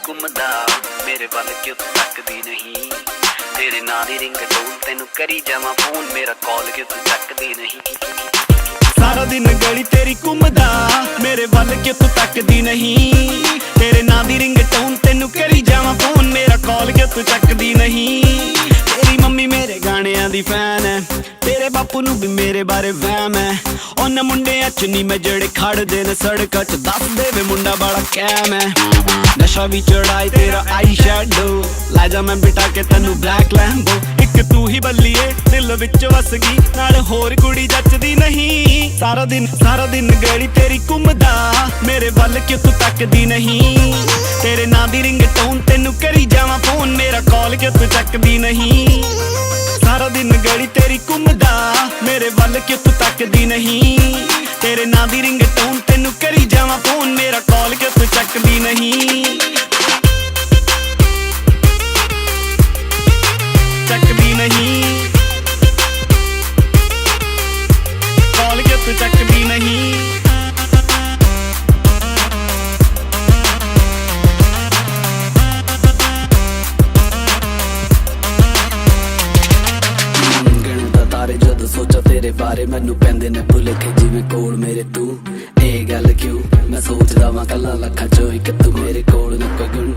घूमदा मेरे वल क्यों तू तकदी नहीं। तेरे नां दी रिंगटोन तेनू करी जावां फोन, मेरा कॉल क्यों तू चकदी नहीं। सारा दिन गली तेरी घूमदा मेरे वल क्यों तू तकदी नहीं। तेरे नां दी रिंगटोन तेनू करी जावां फोन, मेरा कॉल क्यों तू चकदी नहीं। तेरी मम्मी मेरे गाणियां दी फैन है, तेरे बापू नू भी मेरे बारे वहम है। उन मुंडियां च नी मैं जेड़े खड़दे ने सड़कां च, दस दे वे मुंडा बड़ा कैम है। नशा भी चढ़ाई तेरा आई शैडो, लै जा मैं बिठा के तैनू ब्लैक लैम्बो। इक तू ही बल्लीए दिल विच वस गई, नाल होर कुड़ी जचदी नहीं। सारा दिन गली तेरी घूमदा मेरे वल क्यों तू तकदी नहीं। तेरे नां दी रिंगटोन तेनू करी जावां फोन, मेरा कॉल क्यों तू चकदी नहीं। सारा दिन गली तेरी घूमदा मेरे वल क्यों तू तकदी नहीं। तेरे नां दी रिंगटोन तेनू करी जावां फोन, मेरा कॉल क्यों तू चकदी नहीं। चकदी नहीं, कॉल क्यों तू चकदी नहीं। तारे जद सोचा तेरे बारे मैनू पैंदे ने भुलेखे जिवें कोल मेरे तू। ए गल क्यों मैं सोचदा वां कल्ला लखां चों इक तू मेरे कोल न कोई गुण।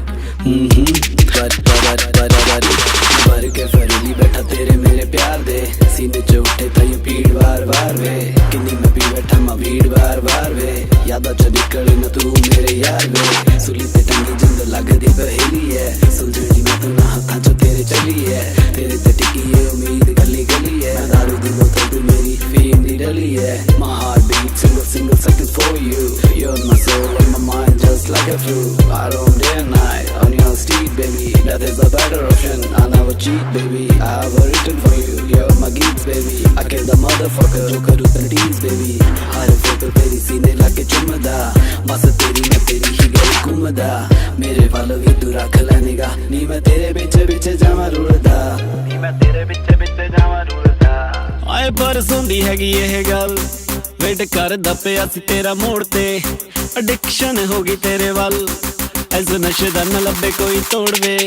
भर के फरेली बैठा तेरे मेरे प्यार दे, सीने च उठे ताईं पीड़ बार बार वे। किन्नी मैं पी बैठा मां भीड़ बार बार वे, यादां च निकले न तू मेरे यार वे। सुली ते टंगी जिंद लगदी पहेली है, सुलझणी मैं तू ना हत्थां च तेरे चली है। तेरे ते टिकी है उम्मीद गली गली है, दारू दी बोतल तू मेरी फीम दी डली है। My heart beats single second for you, you're my soul and my mind just like a flu. I roam day and night on your street baby, that is a better option. I never cheat baby, I have a written for you, you're my geeks baby. I kill the motherfucker जो करूँ तेरे teens baby। हर photo तेरी सीने लाके चुमदा, बस तेरी मैं तेरी ही गली घूमदा। मेरे वाल भी तू रख ले निगाह, नी मैं तेरे पीछे पीछे जावां रुलदा, नी मैं तेरे पीछे पीछे जावां रुलदा। आए परसों दी हैगी यह गल, वेट करदा पिया सी तेरा मोड़ ते। एडिक्शन हो गई तेरे वल, ऐस नशे दा न लब्बे कोई तोड़ वे।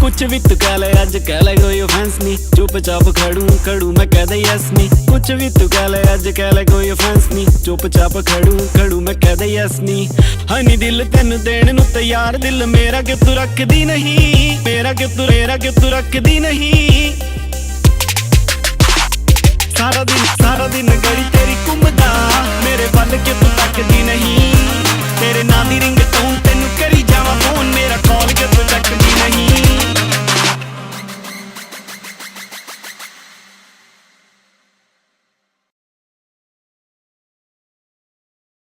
कुछ भी तू कह ले अज कह ले कोई ऑफेंस नी, चुपचाप खड़ू मैं कह दे यस नी। कुछ भी तू कह ले अज कह ले कोई ऑफेंस नी, चुपचाप खड़ू मैं कह दे यस नी। हनी दिल तेन देण नू तैयार, दिल मेरा कि तू रखदी नहीं, मेरा कि तू रखदी नहीं। सारा दिन गली तेरी घूमदा मेरे वल क्यों तू तकदी नहीं। तेरे नां दी रिंग